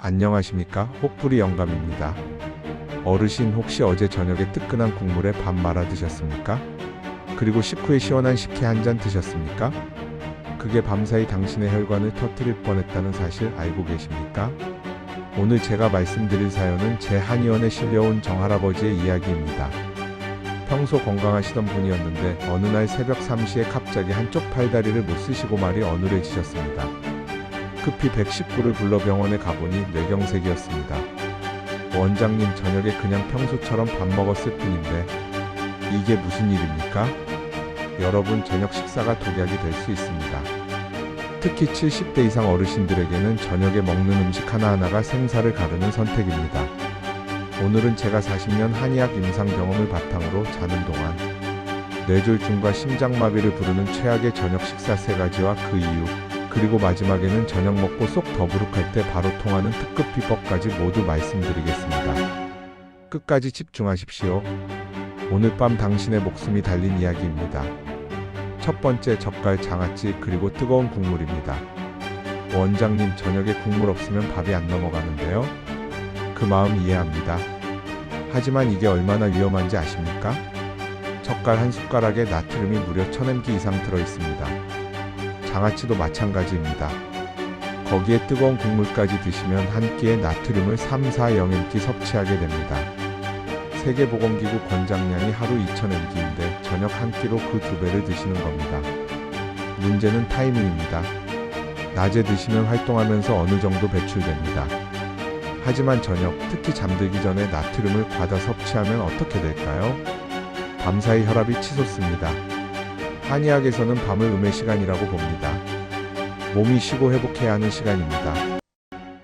안녕하십니까? 혹부리 영감입니다. 어르신 혹시 어제 저녁에 뜨끈한 국물에 밥 말아 드셨습니까? 그리고 식후에 시원한 식혜 한 잔 드셨습니까? 그게 밤사이 당신의 혈관을 터뜨릴 뻔했다는 사실 알고 계십니까? 오늘 제가 말씀드릴 사연은 제 한의원에 실려온 정할아버지의 이야기입니다. 평소 건강하시던 분이었는데 어느 날 새벽 3시에 갑자기 한쪽 팔다리를 못 쓰시고 말이 어눌해지셨습니다. 급히 119를 불러 병원에 가보니 뇌경색이었습니다. 원장님, 저녁에 그냥 평소처럼 밥 먹었을 뿐인데 이게 무슨 일입니까? 여러분, 저녁 식사가 독약이 될 수 있습니다. 특히 70대 이상 어르신들에게는 저녁에 먹는 음식 하나하나가 생사를 가르는 선택입니다. 오늘은 제가 40년 한의학 임상 경험을 바탕으로 자는 동안 뇌졸중과 심장마비를 부르는 최악의 저녁 식사 3가지와 그 이유, 그리고 마지막에는 저녁 먹고 속 더부룩할 때 바로 통하는 특급 비법까지 모두 말씀드리겠습니다. 끝까지 집중하십시오. 오늘 밤 당신의 목숨이 달린 이야기입니다. 첫 번째, 젓갈 장아찌 그리고 뜨거운 국물입니다. 원장님, 저녁에 국물 없으면 밥이 안 넘어가는데요? 그 마음 이해합니다. 하지만 이게 얼마나 위험한지 아십니까? 젓갈 한 숟가락에 나트륨이 무려 1000mg 이상 들어있습니다. 장아찌도 마찬가지입니다. 거기에 뜨거운 국물까지 드시면 한 끼에 나트륨을 3-4-0mg 섭취하게 됩니다. 세계보건기구 권장량이 하루 2000mg인데 저녁 한 끼로 그 2배를 드시는 겁니다. 문제는 타이밍입니다. 낮에 드시면 활동하면서 어느 정도 배출됩니다. 하지만 저녁, 특히 잠들기 전에 나트륨을 과다 섭취하면 어떻게 될까요? 밤사이 혈압이 치솟습니다. 한의학에서는 밤을 음의 시간이라고 봅니다. 몸이 쉬고 회복해야 하는 시간입니다.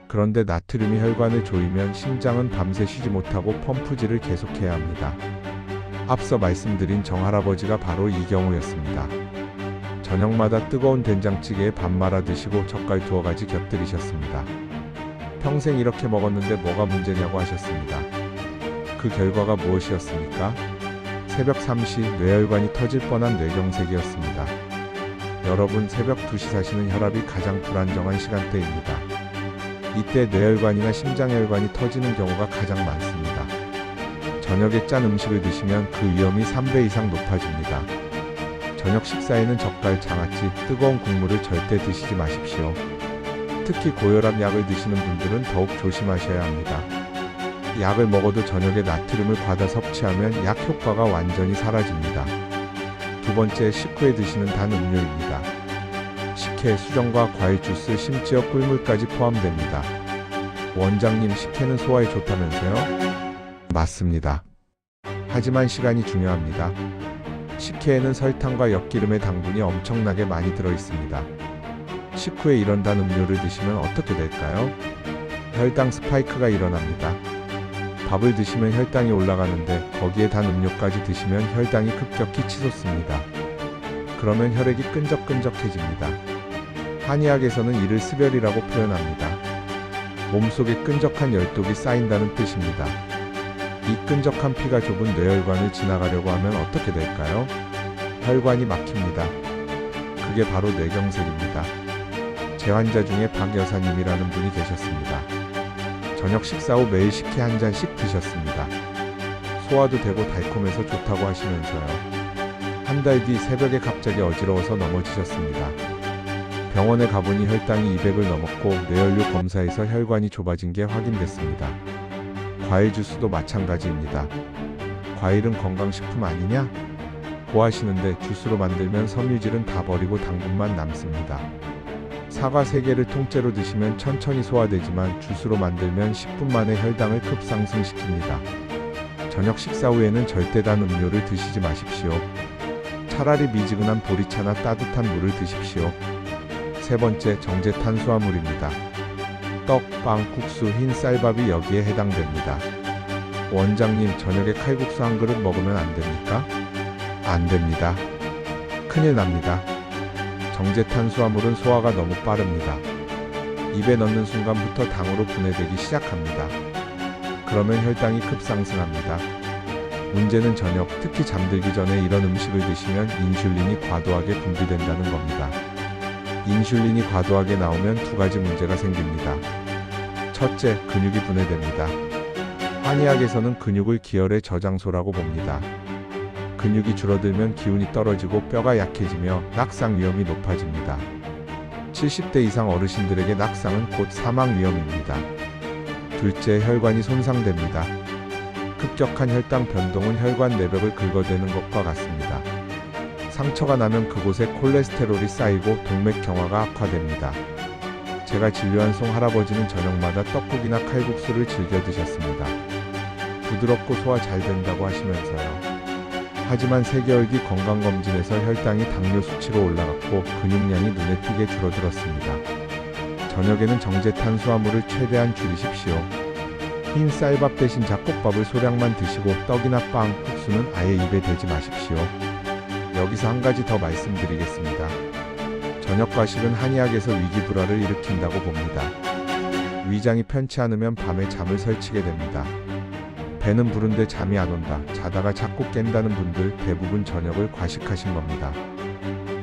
그런데 나트륨이 혈관을 조이면 심장은 밤새 쉬지 못하고 펌프질을 계속해야 합니다. 앞서 말씀드린 정할아버지가 바로 이 경우였습니다. 저녁마다 뜨거운 된장찌개에 밥 말아 드시고 젓갈 2가지 곁들이셨습니다. 평생 이렇게 먹었는데 뭐가 문제냐고 하셨습니다. 그 결과가 무엇이었습니까? 새벽 3시 뇌혈관이 터질 뻔한 뇌경색이었습니다. 여러분, 새벽 2시 사시는 혈압이 가장 불안정한 시간대입니다. 이때 뇌혈관이나 심장혈관이 터지는 경우가 가장 많습니다. 저녁에 짠 음식을 드시면 그 위험이 3배 이상 높아집니다. 저녁 식사에는 젓갈, 장아찌, 뜨거운 국물을 절대 드시지 마십시오. 특히 고혈압 약을 드시는 분들은 더욱 조심하셔야 합니다. 약을 먹어도 저녁에 나트륨을 과다 섭취하면 약 효과가 완전히 사라집니다. 두 번째, 식후에 드시는 단 음료입니다. 식혜, 수정과 과일 주스, 심지어 꿀물까지 포함됩니다. 원장님, 식혜는 소화에 좋다면서요? 맞습니다. 하지만 시간이 중요합니다. 식혜에는 설탕과 엿기름의 당분이 엄청나게 많이 들어있습니다. 식후에 이런 단 음료를 드시면 어떻게 될까요? 혈당 스파이크가 일어납니다. 밥을 드시면 혈당이 올라가는데 거기에 단 음료까지 드시면 혈당이 급격히 치솟습니다. 그러면 혈액이 끈적끈적해집니다. 한의학에서는 이를 습열이라고 표현합니다. 몸속에 끈적한 열독이 쌓인다는 뜻입니다. 이 끈적한 피가 좁은 뇌혈관을 지나가려고 하면 어떻게 될까요? 혈관이 막힙니다. 그게 바로 뇌경색입니다. 제 환자 중에 박 여사님이라는 분이 계셨습니다. 저녁 식사 후 매일 식혜 한 잔씩 드셨습니다. 소화도 되고 달콤해서 좋다고 하시면서요. 한 달 뒤 새벽에 갑자기 어지러워서 넘어지셨습니다. 병원에 가보니 혈당이 200을 넘었고 뇌연료 검사에서 혈관이 좁아진 게 확인됐습니다. 과일 주스도 마찬가지입니다. 과일은 건강식품 아니냐? 고하시는데 주스로 만들면 섬유질은 다 버리고 당분만 남습니다. 사과 3개를 통째로 드시면 천천히 소화되지만 주스로 만들면 10분 만에 혈당을 급상승시킵니다. 저녁 식사 후에는 절대 단 음료를 드시지 마십시오. 차라리 미지근한 보리차나 따뜻한 물을 드십시오. 세 번째, 정제 탄수화물입니다. 떡, 빵, 국수, 흰 쌀밥이 여기에 해당됩니다. 원장님, 저녁에 칼국수 한 그릇 먹으면 안 됩니까? 안 됩니다. 큰일 납니다. 정제 탄수화물은 소화가 너무 빠릅니다. 입에 넣는 순간부터 당으로 분해되기 시작합니다. 그러면 혈당이 급상승합니다. 문제는 저녁, 특히 잠들기 전에 이런 음식을 드시면 인슐린이 과도하게 분비된다는 겁니다. 인슐린이 과도하게 나오면 2가지 문제가 생깁니다. 첫째, 근육이 분해됩니다. 한의학에서는 근육을 기혈의 저장소라고 봅니다. 근육이 줄어들면 기운이 떨어지고 뼈가 약해지며 낙상 위험이 높아집니다. 70대 이상 어르신들에게 낙상은 곧 사망 위험입니다. 둘째, 혈관이 손상됩니다. 급격한 혈당 변동은 혈관 내벽을 긁어대는 것과 같습니다. 상처가 나면 그곳에 콜레스테롤이 쌓이고 동맥 경화가 악화됩니다. 제가 진료한 송 할아버지는 저녁마다 떡국이나 칼국수를 즐겨 드셨습니다. 부드럽고 소화 잘 된다고 하시면서요. 하지만 3개월 뒤 건강검진에서 혈당이 당뇨 수치로 올라갔고 근육량이 눈에 띄게 줄어들었습니다. 저녁에는 정제 탄수화물을 최대한 줄이십시오. 흰 쌀밥 대신 잡곡밥을 소량만 드시고 떡이나 빵, 국수는 아예 입에 대지 마십시오. 여기서 한 가지 더 말씀드리겠습니다. 저녁 과식은 한의학에서 위기불화를 일으킨다고 봅니다. 위장이 편치 않으면 밤에 잠을 설치게 됩니다. 배는 부른데 잠이 안 온다, 자다가 자꾸 깬다는 분들 대부분 저녁을 과식하신 겁니다.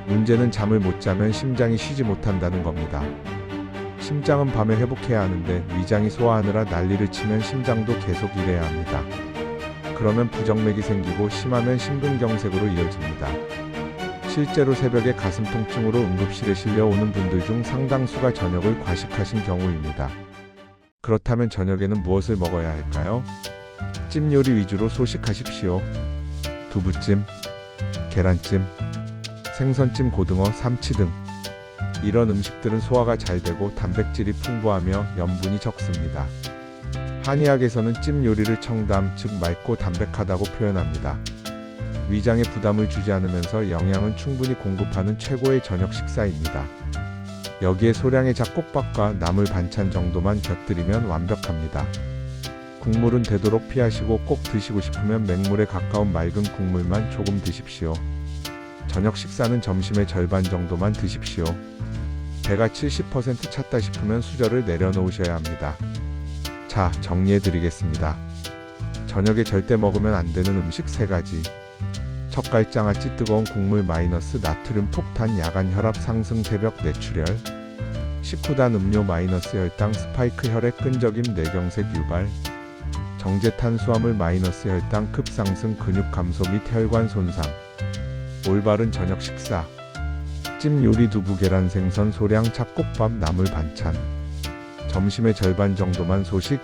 문제는 잠을 못 자면 심장이 쉬지 못한다는 겁니다. 심장은 밤에 회복해야 하는데 위장이 소화하느라 난리를 치면 심장도 계속 일해야 합니다. 그러면 부정맥이 생기고 심하면 심근경색으로 이어집니다. 실제로 새벽에 가슴 통증으로 응급실에 실려오는 분들 중 상당수가 저녁을 과식하신 경우입니다. 그렇다면 저녁에는 무엇을 먹어야 할까요? 찜 요리 위주로 소식하십시오. 두부찜, 계란찜, 생선찜, 고등어, 삼치 등 이런 음식들은 소화가 잘 되고 단백질이 풍부하며 염분이 적습니다. 한의학에서는 찜 요리를 청담, 즉 맑고 담백하다고 표현합니다. 위장에 부담을 주지 않으면서 영양은 충분히 공급하는 최고의 저녁 식사입니다. 여기에 소량의 잡곡밥과 나물 반찬 정도만 곁들이면 완벽합니다. 국물은 되도록 피하시고 꼭 드시고 싶으면 맹물에 가까운 맑은 국물만 조금 드십시오. 저녁 식사는 점심의 절반 정도만 드십시오. 배가 70% 찼다 싶으면 수저를 내려놓으셔야 합니다. 자, 정리해드리겠습니다. 저녁에 절대 먹으면 안 되는 음식 3가지. 젓갈장아찌 뜨거운 국물 마이너스 나트륨 폭탄 야간 혈압 상승 새벽 뇌출혈. 식후단 음료 마이너스 혈당 스파이크 혈액 끈적임 뇌경색 유발. 정제 탄수화물 마이너스 혈당 급상승 근육 감소 및 혈관 손상. 올바른 저녁 식사. 찜 요리 두부 계란 생선 소량 잡곡밥 나물 반찬. 점심의 절반 정도만 소식.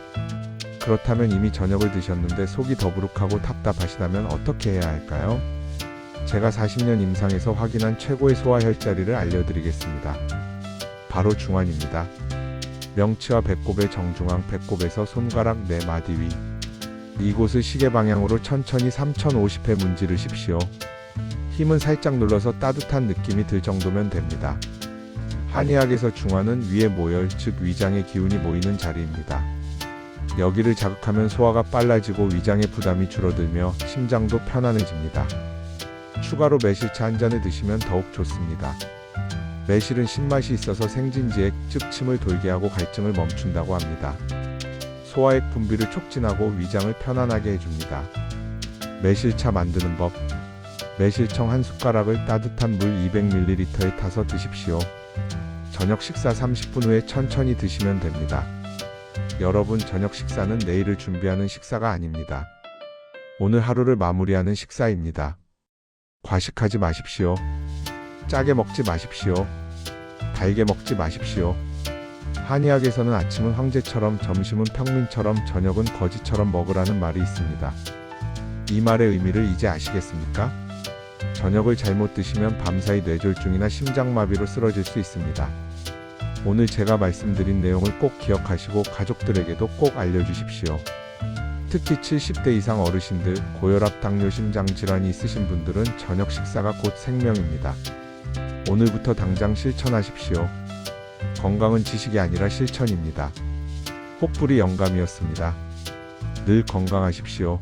그렇다면 이미 저녁을 드셨는데 속이 더부룩하고 답답하시다면 어떻게 해야 할까요? 제가 40년 임상에서 확인한 최고의 소화 혈자리를 알려드리겠습니다. 바로 중환입니다. 명치와 배꼽의 정중앙, 배꼽에서 손가락 4마디 위. 이곳을 시계 방향으로 천천히 3050회 문지르십시오. 힘은 살짝 눌러서 따뜻한 느낌이 들 정도면 됩니다. 한의학에서 중환은 위의 모열, 즉 위장의 기운이 모이는 자리입니다. 여기를 자극하면 소화가 빨라지고 위장의 부담이 줄어들며 심장도 편안해집니다. 추가로 매실차 한 잔을 드시면 더욱 좋습니다. 매실은 신맛이 있어서 생진지액, 즉 침을 돌게 하고 갈증을 멈춘다고 합니다. 소화액 분비를 촉진하고 위장을 편안하게 해줍니다. 매실차 만드는 법. 매실청 한 숟가락을 따뜻한 물 200ml에 타서 드십시오. 저녁 식사 30분 후에 천천히 드시면 됩니다. 여러분, 저녁 식사는 내일을 준비하는 식사가 아닙니다. 오늘 하루를 마무리하는 식사입니다. 과식하지 마십시오. 짜게 먹지 마십시오. 달게 먹지 마십시오. 한의학에서는 아침은 황제처럼, 점심은 평민처럼, 저녁은 거지처럼 먹으라는 말이 있습니다. 이 말의 의미를 이제 아시겠습니까? 저녁을 잘못 드시면 밤사이 뇌졸중이나 심장마비로 쓰러질 수 있습니다. 오늘 제가 말씀드린 내용을 꼭 기억하시고 가족들에게도 꼭 알려주십시오. 특히 70대 이상 어르신들, 고혈압, 당뇨, 심장질환이 있으신 분들은 저녁 식사가 곧 생명입니다. 오늘부터 당장 실천하십시오. 건강은 지식이 아니라 실천입니다. 혹부리 영감이었습니다. 늘 건강하십시오.